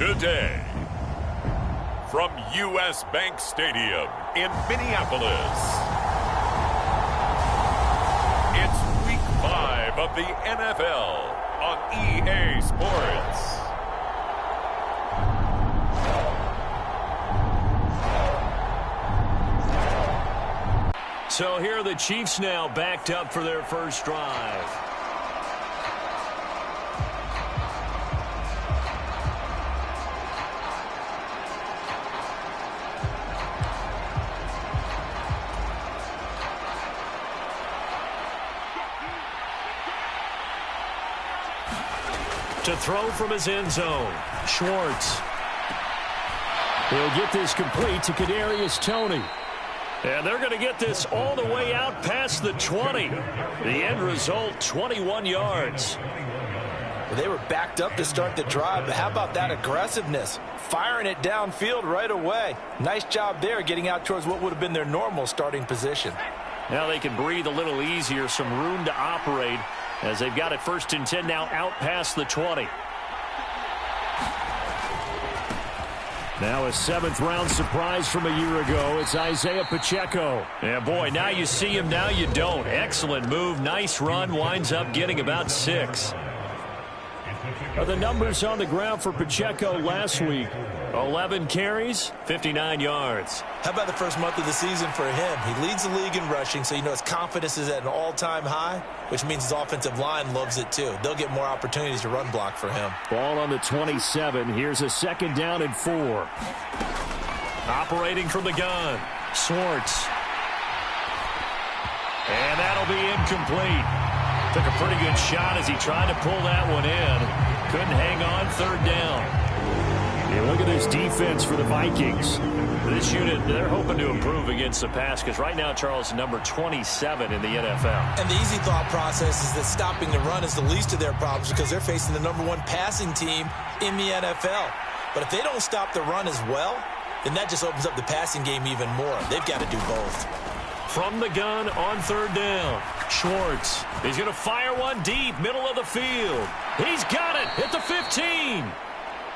Today, from U.S. Bank Stadium in Minneapolis, it's Week 5 of the NFL on EA Sports. So here are the Chiefs now backed up for their first drive. To throw from his end zone, Schwartz. He'll get this complete to Kadarius Toney. And they're going to get this all the way out past the 20. The end result, 21 yards. They were backed up to start the drive, but how about that aggressiveness? Firing it downfield right away. Nice job there getting out towards what would have been their normal starting position. Now they can breathe a little easier, some room to operate as they've got it 1st and 10 now out past the 20. Now a 7th-round surprise from a year ago. It's Isaiah Pacheco. Yeah, boy, now you see him, now you don't. Excellent move, nice run, winds up getting about 6. The numbers on the ground for Pacheco last week. 11 carries, 59 yards. How about the first month of the season for him? He leads the league in rushing, so you know his confidence is at an all-time high, which means his offensive line loves it too. They'll get more opportunities to run block for him. Ball on the 27. Here's a 2nd down and 4. Operating from the gun. Schwartz. And that'll be incomplete. Took a pretty good shot as he tried to pull that one in. Couldn't hang on, 3rd down. Yeah, look at this defense for the Vikings. This unit, they're hoping to improve against the pass because right now, Charles, number 27 in the NFL. And the easy thought process is that stopping the run is the least of their problems because they're facing the number 1 passing team in the NFL. But if they don't stop the run as well, then that just opens up the passing game even more. They've got to do both. From the gun on 3rd down, Schwartz. He's going to fire one deep, middle of the field. He's got it at the 15.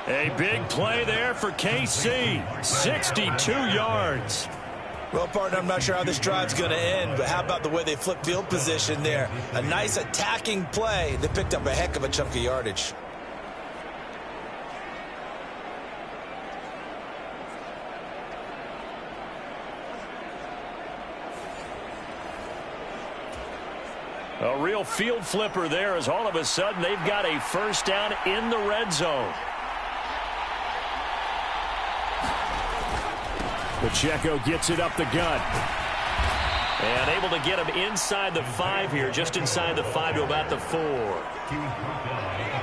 A big play there for KC. 62 yards. Well, partner, I'm not sure how this drive's going to end, but how about the way they flip field position there? A nice attacking play. They picked up a heck of a chunk of yardage. A real field flipper there as all of a sudden they've got a 1st down in the red zone. Pacheco gets it up the gut. And able to get him inside the 5 here, just inside the 5 to about the 4.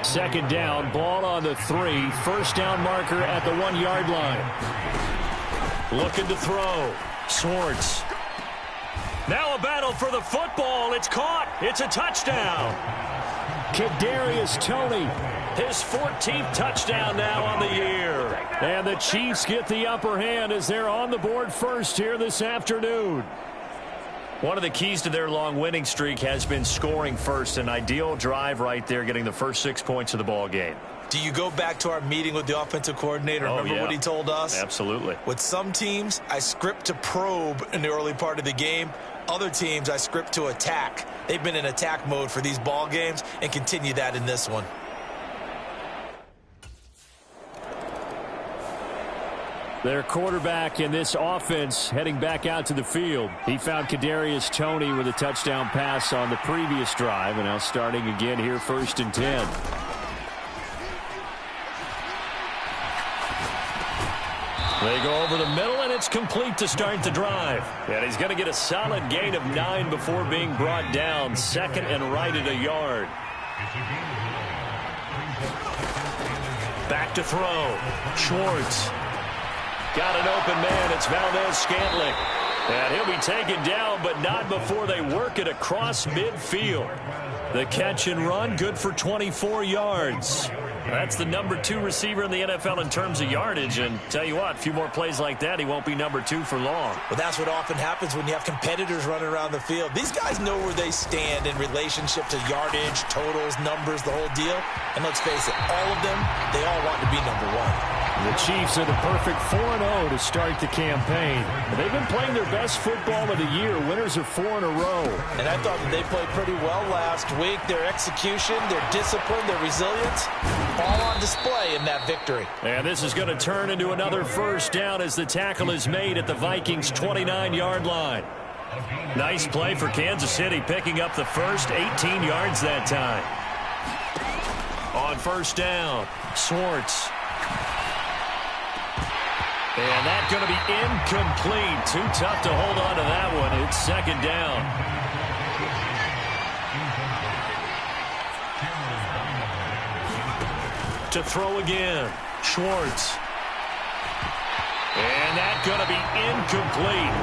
2nd down, ball on the 3. 1st down marker at the 1-yard line. Looking to throw. Schwartz. Now a battle for the football. It's caught. It's a touchdown. Kadarius Toney. His 14th touchdown now on the year. And the Chiefs get the upper hand as they're on the board first here this afternoon. One of the keys to their long winning streak has been scoring first. An ideal drive right there, getting the first 6 points of the ball game. Do you go back to our meeting with the offensive coordinator? Remember what he told us? Absolutely. With some teams, I script to probe in the early part of the game. Other teams, I script to attack. They've been in attack mode for these ball games and continue that in this one. Their quarterback in this offense heading back out to the field. He found Kadarius Toney with a touchdown pass on the previous drive, and now starting again here 1st and 10. They go over the middle, and it's complete to start the drive. And he's going to get a solid gain of 9 before being brought down. 2nd and right at a yard. Back to throw. Schwartz. Got an open man. It's Valdez-Scantling. And he'll be taken down, but not before they work it across midfield. The catch and run, good for 24 yards. That's the number 2 receiver in the NFL in terms of yardage. And tell you what, a few more plays like that, he won't be number 2 for long. Well, that's what often happens when you have competitors running around the field. These guys know where they stand in relationship to yardage, totals, numbers, the whole deal. And let's face it, all of them, they all want to be number 1. The Chiefs are the perfect 4-0 to start the campaign. They've been playing their best football of the year. Winners are 4 in a row. And I thought that they played pretty well last week. Their execution, their discipline, their resilience, all on display in that victory. And this is going to turn into another first down as the tackle is made at the Vikings' 29-yard line. Nice play for Kansas City, picking up the first 18 yards that time. On first down, Swartz. And that's going to be incomplete. Too tough to hold on to that one. It's second down. To throw again, Schwartz. And that's going to be incomplete.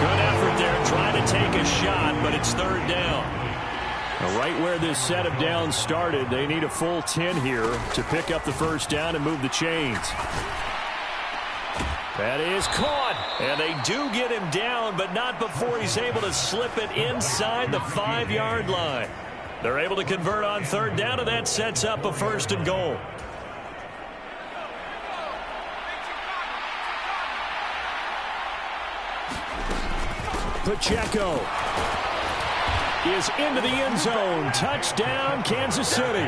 Good effort there trying to take a shot, but it's third down. Now, right where this set of downs started, they need a full 10 here to pick up the first down and move the chains. That is caught, and they do get him down, but not before he's able to slip it inside the 5-yard line. They're able to convert on third down, and that sets up a first and goal. Pacheco is into the end zone. Touchdown, Kansas City.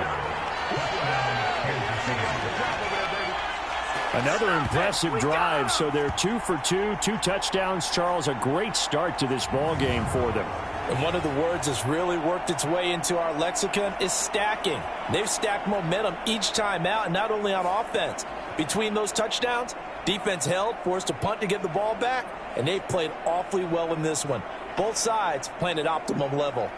Another impressive drive, so they're 2 for 2, 2 touchdowns. Charles, a great start to this ball game for them. And one of the words that's really worked its way into our lexicon is stacking. They've stacked momentum each time out, and not only on offense. Between those touchdowns, defense held, forced a punt to get the ball back, and they played awfully well in this one. Both sides playing at optimum level.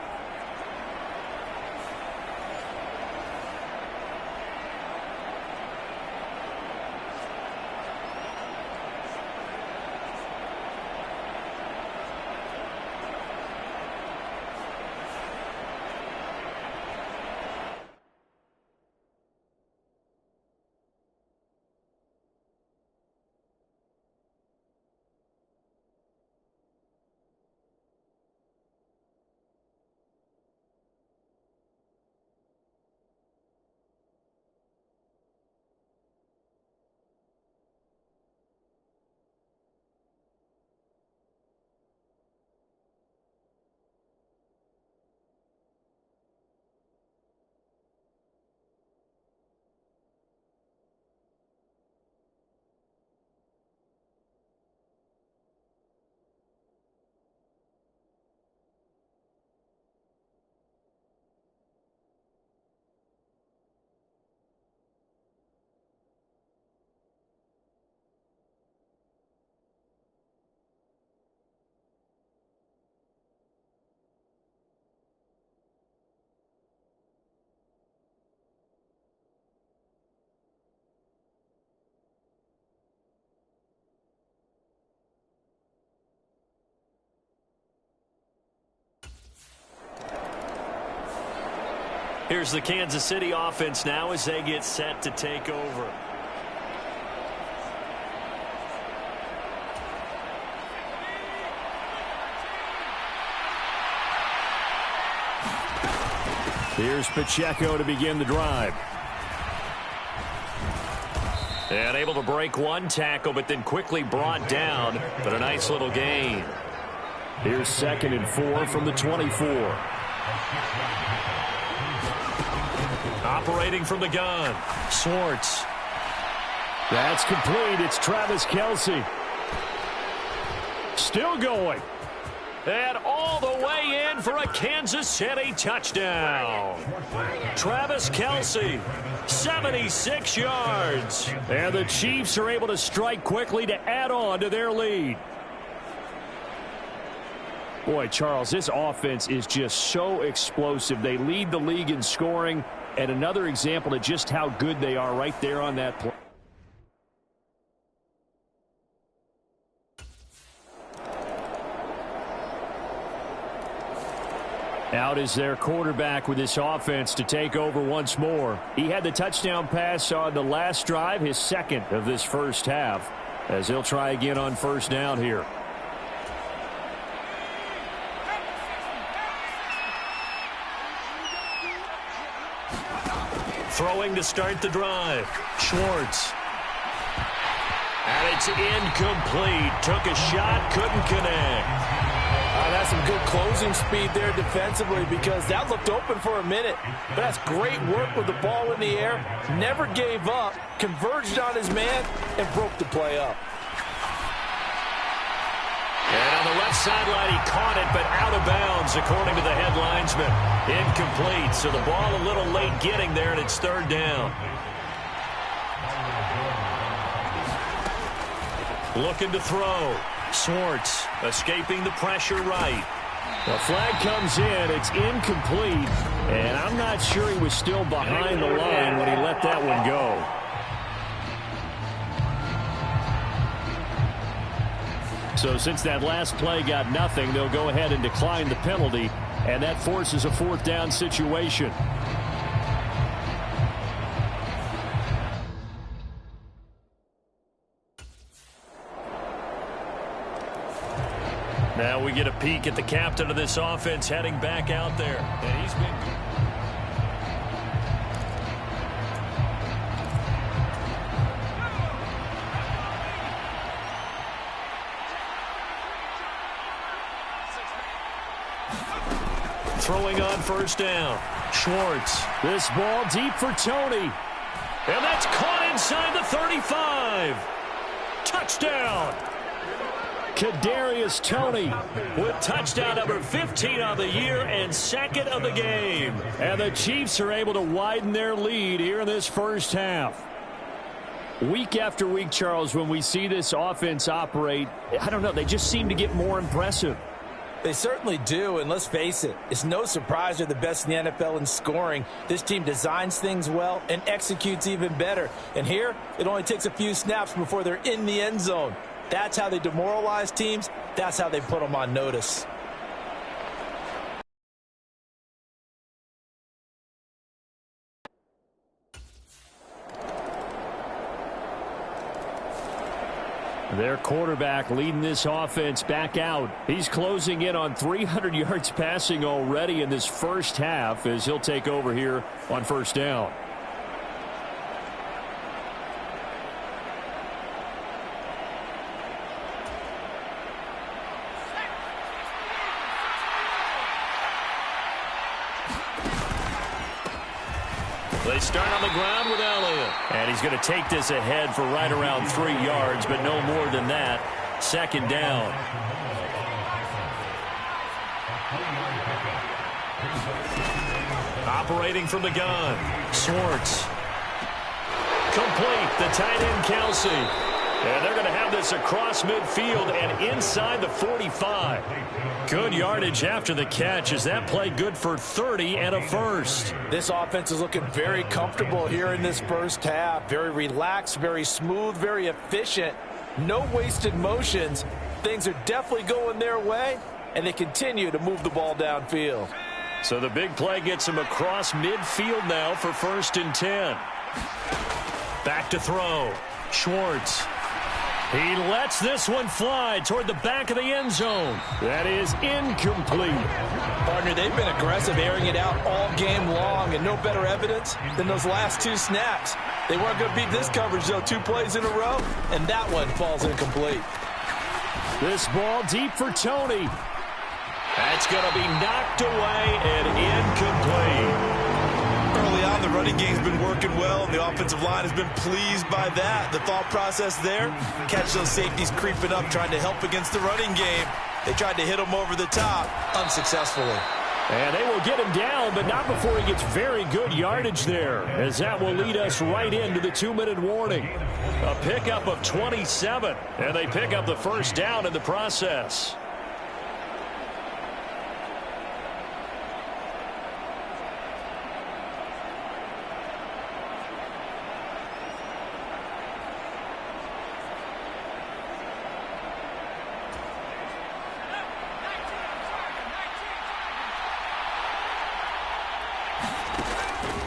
Here's the Kansas City offense now as they get set to take over. Here's Pacheco to begin the drive. And able to break one tackle, but then quickly brought down. But a nice little gain. Here's 2nd and 4 from the 24. Operating from the gun, Swartz. That's complete. It's Travis Kelce. Still going. And all the way in for a Kansas City touchdown. Travis Kelce, 76 yards. And the Chiefs are able to strike quickly to add on to their lead. Boy, Charles, this offense is just so explosive. They lead the league in scoring, and another example of just how good they are right there on that play. Out is their quarterback with this offense to take over once more. He had the touchdown pass on the last drive, his second of this first half, as he'll try again on first down here. Throwing to start the drive. Schwartz. And it's incomplete. Took a shot, couldn't connect. That's some good closing speed there defensively, because that looked open for a minute. But that's great work with the ball in the air. Never gave up, converged on his man, and broke the play up. And on the left sideline, he caught it, but out of bounds, according to the head linesman. Incomplete, so the ball a little late getting there, and it's third down. Looking to throw. Schwartz escaping the pressure right. The flag comes in. It's incomplete. And I'm not sure he was still behind the line when he let that one go. So since that last play got nothing, they'll go ahead and decline the penalty. And that forces a fourth down situation. Now we get a peek at the captain of this offense heading back out there. And he's been throwing on first down. Schwartz. This ball deep for Tony. And that's caught inside the 35. Touchdown. Kadarius Toney with touchdown number 15 of the year and second of the game. And the Chiefs are able to widen their lead here in this first half. Week after week, Charles, when we see this offense operate, I don't know, they just seem to get more impressive. They certainly do, and let's face it, it's no surprise they're the best in the NFL in scoring. This team designs things well and executes even better. And here, it only takes a few snaps before they're in the end zone. That's how they demoralize teams. That's how they put them on notice. Their quarterback leading this offense back out. He's closing in on 300 yards passing already in this first half as he'll take over here on first down. They start on the ground with Elliott. And he's going to take this ahead for right around 3 yards, but no more than that. Second down. Operating from the gun. Schwartz. Complete. The tight end, Kelsey. And they're going to have this across midfield and inside the 45. Good yardage after the catch. Is that play good for 30 and a first? This offense is looking very comfortable here in this first half. Very relaxed, very smooth, very efficient. No wasted motions. Things are definitely going their way, and they continue to move the ball downfield. So the big play gets him across midfield now for 1st and 10. Back to throw. Schwartz. He lets this one fly toward the back of the end zone. That is incomplete. Partner, they've been aggressive, airing it out all game long, and no better evidence than those last 2 snaps. They weren't going to beat this coverage, though, 2 plays in a row, and that one falls incomplete. This ball deep for Tony. That's going to be knocked away and incomplete. Early on, the running game's been working well, and the offensive line has been pleased by that. The thought process there, catch those safeties creeping up, trying to help against the running game. They tried to hit him over the top, unsuccessfully. And they will get him down, but not before he gets very good yardage there, as that will lead us right into the 2-minute warning. A pickup of 27, and they pick up the first down in the process.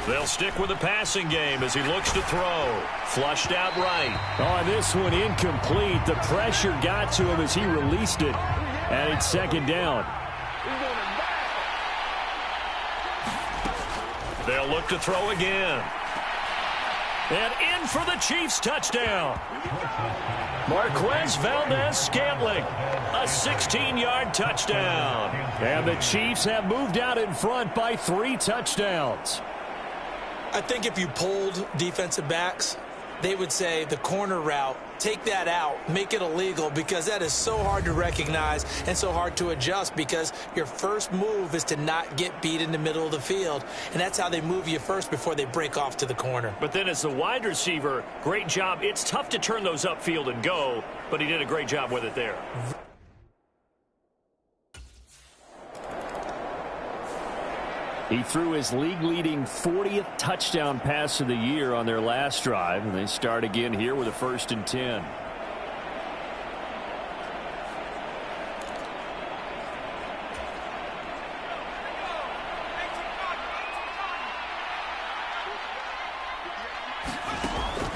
They'll stick with the passing game as he looks to throw. Flushed out right. Oh, this one incomplete. The pressure got to him as he released it. And it's second down. They'll look to throw again. And in for the Chiefs touchdown. Marquez Valdez-Scantling, a 16-yard touchdown. And the Chiefs have moved out in front by 3 touchdowns. I think if you polled defensive backs, they would say the corner route, take that out, make it illegal, because that is so hard to recognize and so hard to adjust, because your first move is to not get beat in the middle of the field, and that's how they move you first before they break off to the corner. But then as the wide receiver, great job. It's tough to turn those upfield and go, but he did a great job with it there. He threw his league-leading 40th touchdown pass of the year on their last drive, and they start again here with a 1st and 10.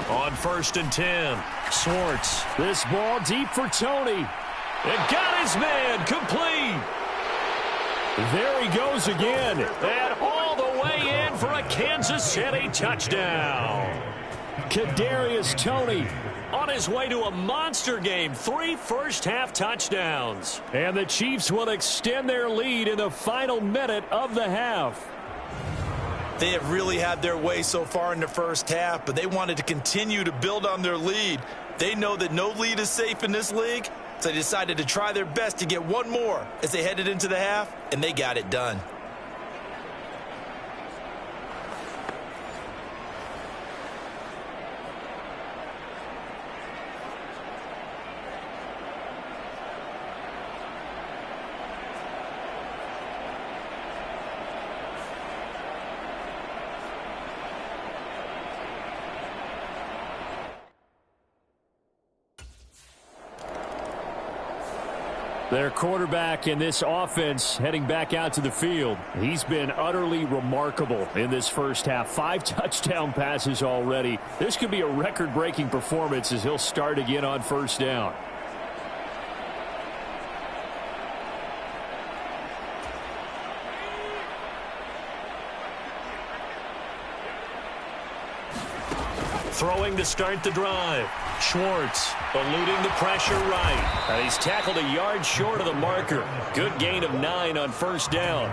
On 1st and 10, Swartz, this ball deep for Tony. And got his man complete. There he goes again. And all the way in for a Kansas City touchdown. Kadarius Toney on his way to a monster game. 3 first-half touchdowns. And the Chiefs will extend their lead in the final minute of the half. They have really had their way so far in the first half, but they wanted to continue to build on their lead. They know that no lead is safe in this league, so they decided to try their best to get one more as they headed into the half, and they got it done. Their quarterback in this offense heading back out to the field. He's been utterly remarkable in this first half. 5 touchdown passes already. This could be a record-breaking performance as he'll start again on 1st down. Throwing to start the drive. Schwartz eluding the pressure right. And he's tackled a yard short of the marker. Good gain of 9 on 1st down.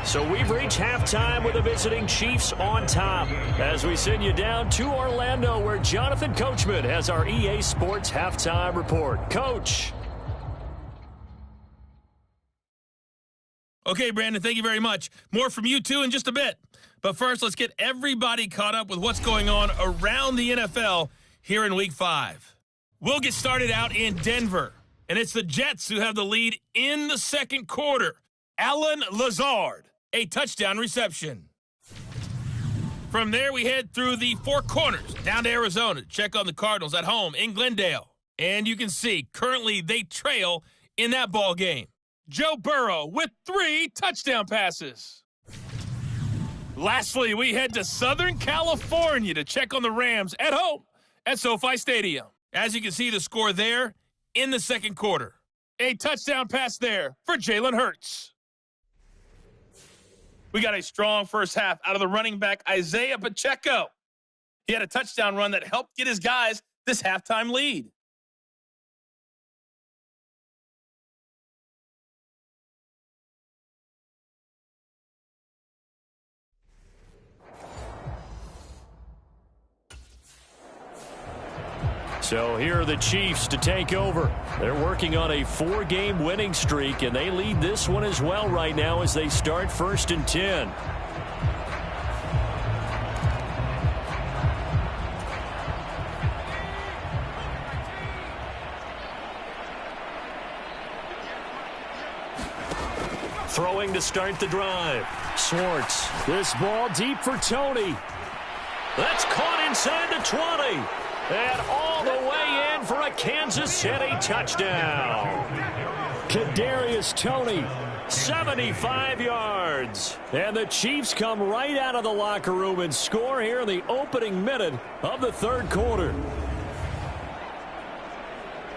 So we've reached halftime with the visiting Chiefs on top as we send you down to Orlando where Jonathan Coachman has our EA Sports halftime report. Coach. Okay, Brandon, thank you very much. More from you, too, in just a bit. But first, let's get everybody caught up with what's going on around the NFL here in Week 5. We'll get started out in Denver, and it's the Jets who have the lead in the second quarter. Allen Lazard, a touchdown reception. From there, we head through the Four Corners down to Arizona to check on the Cardinals at home in Glendale. And you can see, currently they trail in that ball game. Joe Burrow with 3 touchdown passes. Lastly, we head to Southern California to check on the Rams at home at SoFi Stadium. As you can see, the score there in the second quarter. A touchdown pass there for Jalen Hurts. We got a strong first half out of the running back Isaiah Pacheco. He had a touchdown run that helped get his guys this halftime lead. So here are the Chiefs to take over. They're working on a 4-game winning streak, and they lead this one as well right now as they start 1st and 10. Throwing to start the drive. Swartz, this ball deep for Tony. That's caught inside the 20. And all the way in for a Kansas City touchdown. Kadarius Toney, 75 yards. And the Chiefs come right out of the locker room and score here in the opening minute of the third quarter.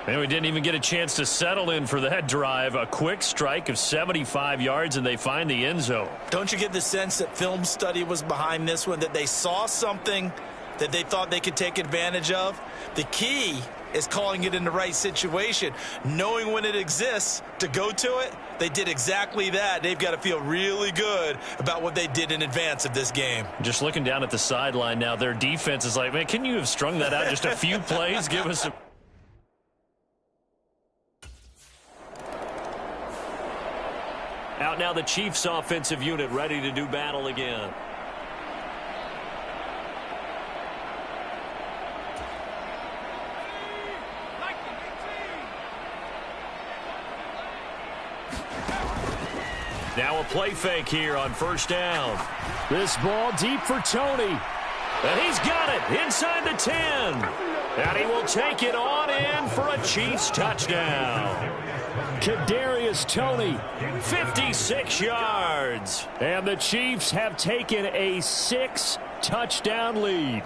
And we didn't even get a chance to settle in for that drive. A quick strike of 75 yards, and they find the end zone. Don't you get the sense that film study was behind this one, that they saw something that they thought they could take advantage of? The key is calling it in the right situation, knowing when it exists to go to it. They did exactly that. They've got to feel really good about what they did in advance of this game. Just looking down at the sideline now, their defense is like, man, can you have strung that out just a few plays? Give us a... Out now the Chiefs offensive unit ready to do battle again. Now a play fake here on first down. This ball deep for Toney. And he's got it inside the 10. And he will take it on in for a Chiefs touchdown. Kadarius Toney, 56 yards. And the Chiefs have taken a 6-touchdown lead.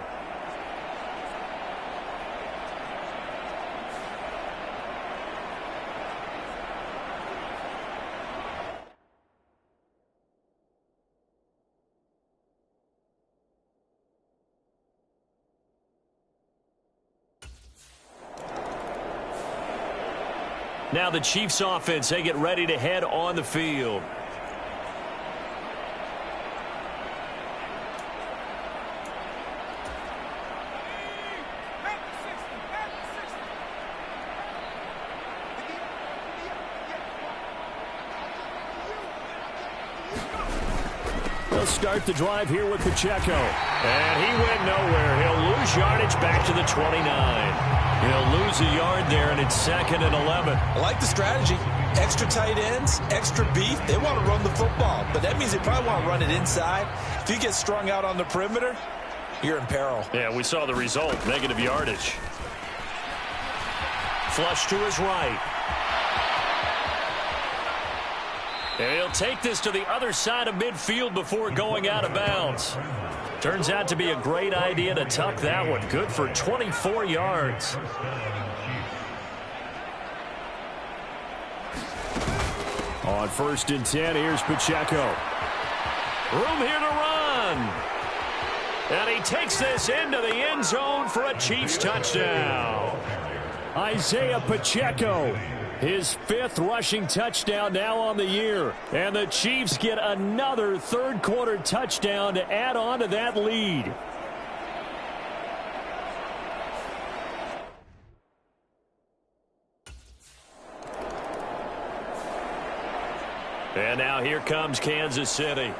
Now the Chiefs offense, they get ready to head on the field. They'll start the drive here with Pacheco. And he went nowhere. He'll lose yardage back to the 29. He'll lose a yard there, and it's 2nd and 11. I like the strategy. Extra tight ends, extra beef. They want to run the football, but that means they probably want to run it inside. If you get strung out on the perimeter, you're in peril. Yeah, we saw the result, negative yardage. Flush to his right. And he'll take this to the other side of midfield before going out of bounds. Turns out to be a great idea to tuck that one. Good for 24 yards. On 1st and 10, here's Pacheco. Room here to run. And he takes this into the end zone for a Chiefs touchdown. Isaiah Pacheco, his 5th rushing touchdown now on the year. And the Chiefs get another third-quarter touchdown to add on to that lead. And now here comes Kansas City.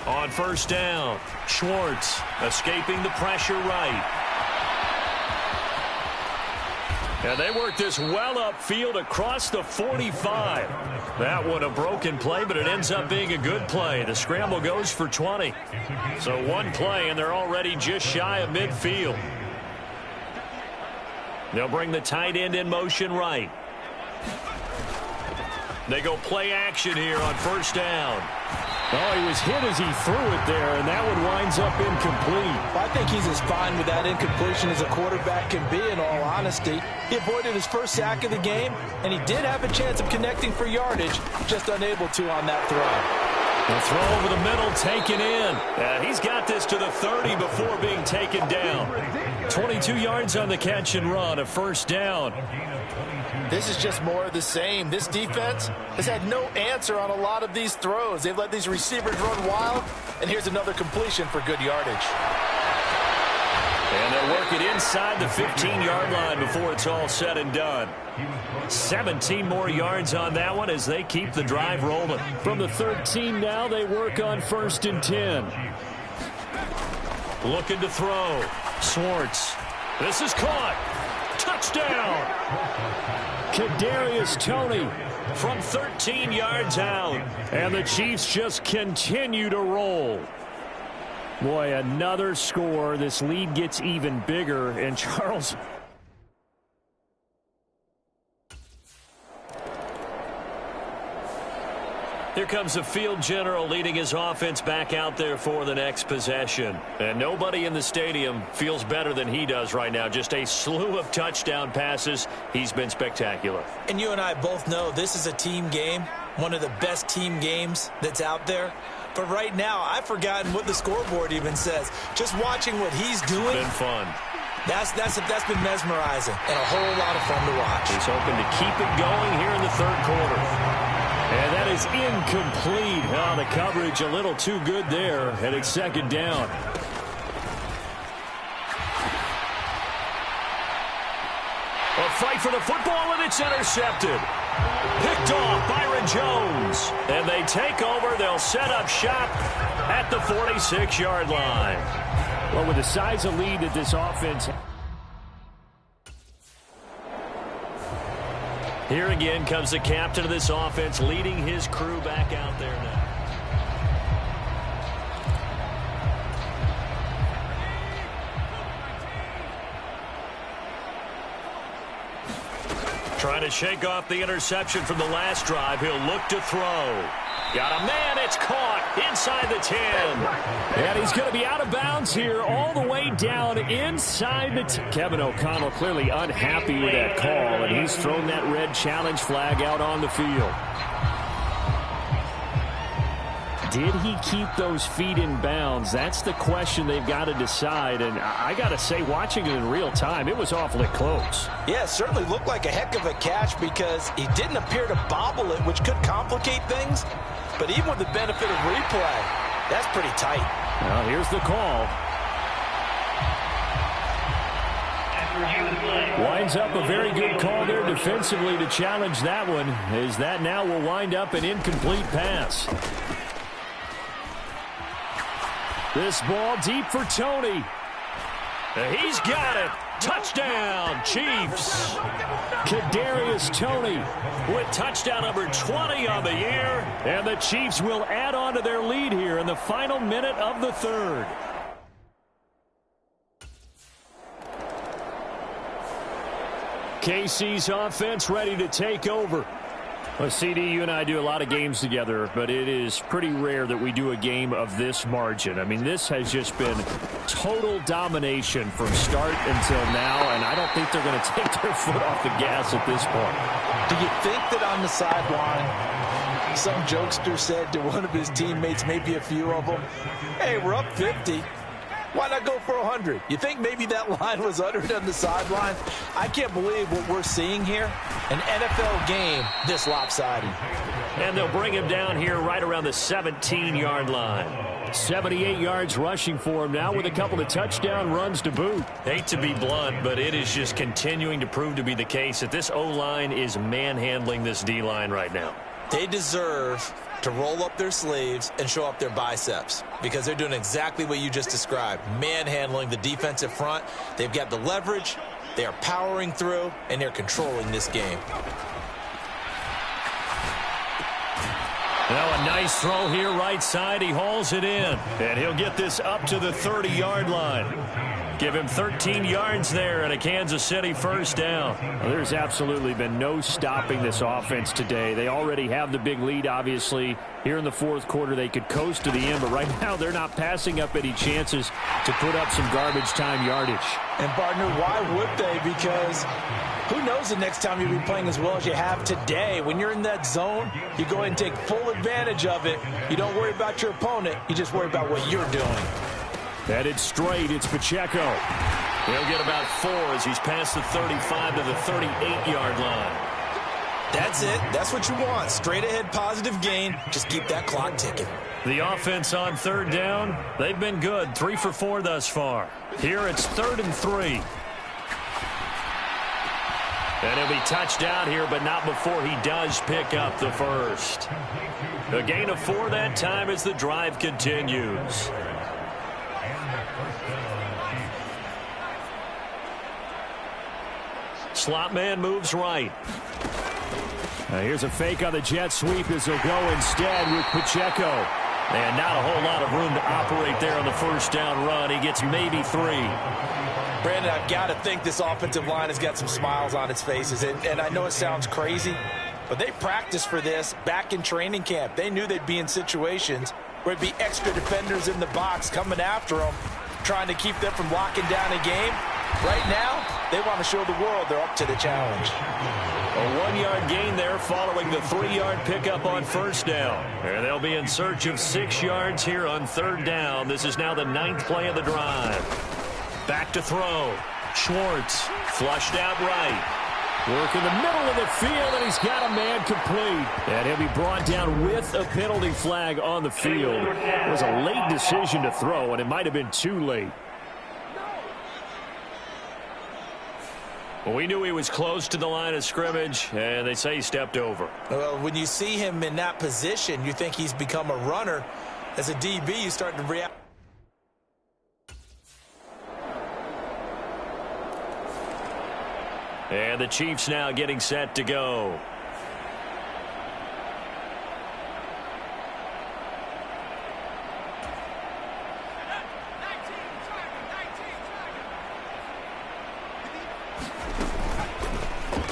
On 1st down, Schwartz escaping the pressure right. And they work this well upfield across the 45. That one a broken play, but it ends up being a good play. The scramble goes for 20. So one play, and they're already just shy of midfield. They'll bring the tight end in motion right. They go play action here on 1st down. Oh, he was hit as he threw it there, and that one winds up incomplete. I think he's as fine with that incompletion as a quarterback can be, in all honesty. He avoided his first sack of the game, and he did have a chance of connecting for yardage, just unable to on that throw. The throw over the middle taken in. And he's got this to the 30 before being taken down. 22 yards on the catch and run, a 1st down. This is just more of the same. This defense has had no answer on a lot of these throws. They've let these receivers run wild, and here's another completion for good yardage. And they'll work it inside the 15-yard line before it's all said and done. 17 more yards on that one as they keep the drive rolling. From the 13 now, they work on 1st and 10. Looking to throw. Schwartz. This is caught. Touchdown. Kadarius Toney from 13 yards out. And the Chiefs just continue to roll. Boy, another score. This lead gets even bigger. And Charles... Here comes the field general leading his offense back out there for the next possession. And nobody in the stadium feels better than he does right now. Just a slew of touchdown passes. He's been spectacular. And you and I both know this is a team game, one of the best team games that's out there. But right now, I've forgotten what the scoreboard even says. Just watching what he's doing. Been fun. That's been mesmerizing and a whole lot of fun to watch. He's hoping to keep it going here in the third quarter. And that is incomplete. Oh, the coverage a little too good there, and it's second down. A fight for the football, and it's intercepted. Picked off Byron Jones. And they take over. They'll set up shop at the 46-yard line. Well, with the size of lead that this offense... Here again comes the captain of this offense leading his crew back out there now. Trying to shake off the interception from the last drive. He'll look to throw. Got a man. It's caught inside the 10. And he's going to be out of bounds here all the way down inside the 10. Kevin O'Connell clearly unhappy with that call, and he's thrown that red challenge flag out on the field. Did he keep those feet in bounds? That's the question they've got to decide. And I got to say, watching it in real time, it was awfully close. Yeah, it certainly looked like a heck of a catch because he didn't appear to bobble it, which could complicate things. But even with the benefit of replay, that's pretty tight. Well, here's the call. Winds up a very good call there defensively to challenge that one, as that now will wind up an incomplete pass. This ball deep for Toney. He's got it. Touchdown, Chiefs. Kadarius Toney with touchdown number 20 on the year. And the Chiefs will add on to their lead here in the final minute of the third. KC's offense ready to take over. Well, CD, you and I do a lot of games together, but it is pretty rare that we do a game of this margin. I mean, this has just been total domination from start until now, and I don't think they're going to take their foot off the gas at this point. Do you think that on the sideline, some jokester said to one of his teammates, maybe a few of them, hey, we're up 50. Why not go for 100? You think maybe that line was uttered on the sideline? I can't believe what we're seeing here. An NFL game this lopsided. And they'll bring him down here right around the 17-yard line. 78 yards rushing for him now with a couple of touchdown runs to boot. Hate to be blunt, but it is just continuing to prove to be the case that this O-line is manhandling this D-line right now. They deserve to roll up their sleeves and show up their biceps because they're doing exactly what you just described, manhandling the defensive front. They've got the leverage, they are powering through, and they're controlling this game. Now a nice throw here right side. He hauls it in, and he'll get this up to the 30-yard line. Give him 13 yards there and a Kansas City first down. Well, there's absolutely been no stopping this offense today. They already have the big lead, obviously. Here in the fourth quarter, they could coast to the end, but right now they're not passing up any chances to put up some garbage time yardage. And, partner, why would they? Because who knows the next time you'll be playing as well as you have today. When you're in that zone, you go ahead and take full advantage of it. You don't worry about your opponent. You just worry about what you're doing. Headed straight, it's Pacheco. He'll get about 4 as he's past the 35 to the 38-yard line. That's it. That's what you want. Straight ahead positive gain. Just keep that clock ticking. The offense on third down, they've been good. 3 for 4 thus far. Here it's 3rd and 3. And he'll be touched down here, but not before he does pick up the first. A gain of 4 that time as the drive continues. Slot man moves right. Here's a fake on the jet sweep as he'll go instead with Pacheco. And not a whole lot of room to operate there on the first down run. He gets maybe 3. Brandon, I've got to think this offensive line has got some smiles on its faces. And I know it sounds crazy, but they practiced for this back in training camp. They knew they'd be in situations where it'd be extra defenders in the box coming after them, trying to keep them from locking down a game. Right now, they want to show the world they're up to the challenge. A 1-yard gain there following the 3-yard pickup on first down. And they'll be in search of 6 yards here on third down. This is now the 9th play of the drive. Back to throw. Schwartz flushed out right. Work in the middle of the field, and he's got a man complete. And he'll be brought down with a penalty flag on the field. It was a late decision to throw, and it might have been too late. Well, we knew he was close to the line of scrimmage, and they say he stepped over. Well, when you see him in that position, you think he's become a runner. As a DB, you start to react. And the Chiefs now getting set to go.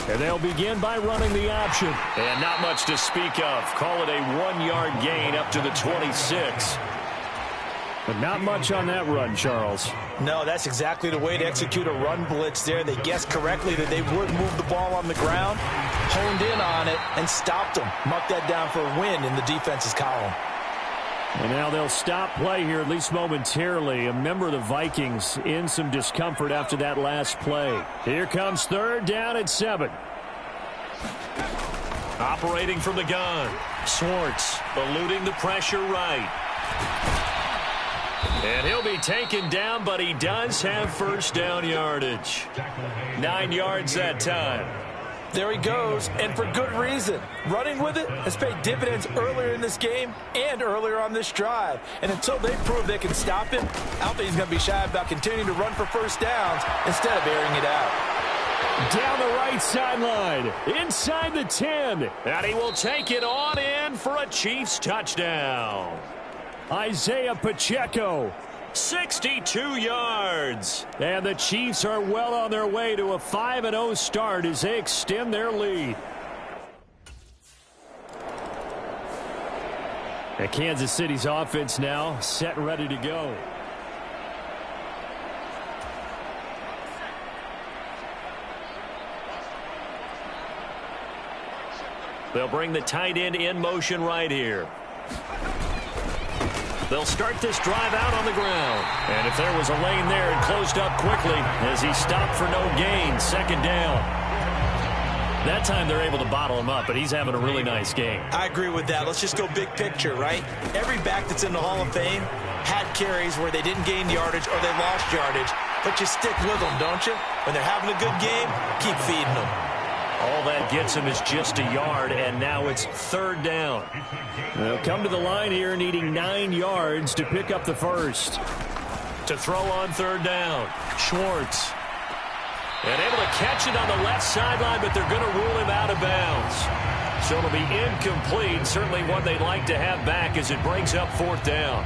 And they'll begin by running the option. And not much to speak of. Call it a 1-yard gain up to the 26. But not much on that run, Charles. No, that's exactly the way to execute a run blitz there. They guessed correctly that they would move the ball on the ground, honed in on it, and stopped them. Mark that down for a win in the defense's column. And now they'll stop play here, at least momentarily. A member of the Vikings in some discomfort after that last play. Here comes third down at 7. Operating from the gun. Schwartz eluding the pressure right. And he'll be taken down, but he does have first down yardage. 9 yards that time. There he goes, and for good reason. Running with it has paid dividends earlier in this game and earlier on this drive. And until they prove they can stop him, I don't think he's going to be shy about continuing to run for first downs instead of airing it out. Down the right sideline, inside the 10. And he will take it on in for a Chiefs touchdown. Isaiah Pacheco, 62 yards. And the Chiefs are well on their way to a 5-0 start as they extend their lead. And Kansas City's offense now set and ready to go. They'll bring the tight end in motion right here. They'll start this drive out on the ground. And if there was a lane there, it closed up quickly as he stopped for no gain. Second down. That time they're able to bottle him up, but he's having a really nice game. I agree with that. Let's just go big picture, right? Every back that's in the Hall of Fame had carries where they didn't gain yardage or they lost yardage. But you stick with them, don't you? When they're having a good game, keep feeding them. All that gets him is just a yard, and now it's third down. They'll come to the line here needing 9 yards to pick up the first. To throw on third down, Schwartz. And able to catch it on the left sideline, but they're going to rule him out of bounds. So it'll be incomplete, certainly one they'd like to have back as it brings up fourth down.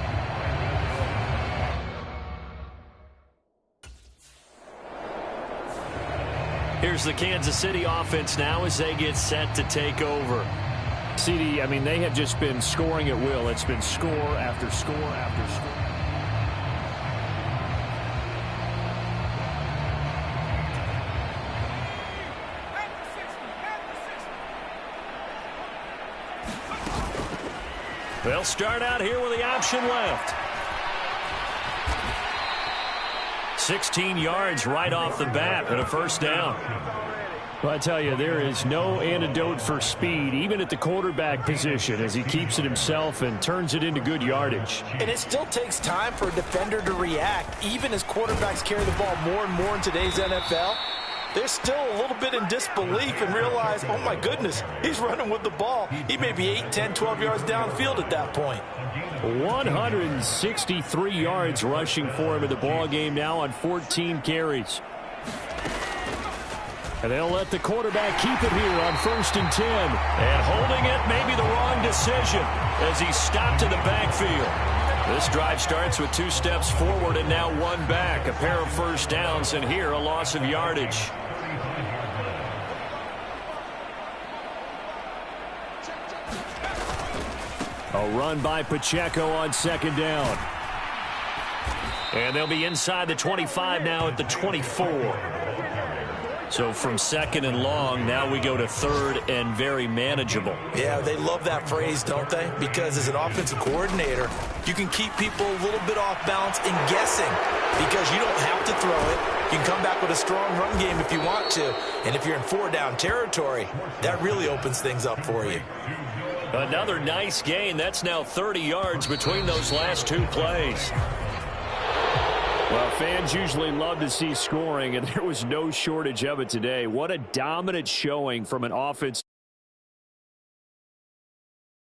Here's the Kansas City offense now as they get set to take over. CD, I mean, they have just been scoring at will. It's been score after score after score. They'll start out here with the option left. 16 yards right off the bat and a first down. Well, I tell you, there is no antidote for speed, even at the quarterback position, as he keeps it himself and turns it into good yardage. And it still takes time for a defender to react. Even as quarterbacks carry the ball more and more in today's NFL, they're still a little bit in disbelief and realize, oh my goodness, he's running with the ball. He may be 8, 10, 12 yards downfield at that point. 163 yards rushing for him in the ball game now on 14 carries. And they'll let the quarterback keep it here on 1st and 10. And holding it may be the wrong decision as he stopped in the backfield. This drive starts with 2 steps forward and now 1 back. A pair of first downs, and here a loss of yardage. A run by Pacheco on 2nd down. And they'll be inside the 25 now at the 24. So from 2nd and long, now we go to 3rd and very manageable. Yeah, they love that phrase, don't they? Because as an offensive coordinator, you can keep people a little bit off balance and guessing because you don't have to throw it. You can come back with a strong run game if you want to. And if you're in 4-down territory, that really opens things up for you. Another nice gain. That's now 30 yards between those last 2 plays. Well, fans usually love to see scoring, and there was no shortage of it today. What a dominant showing from an offense.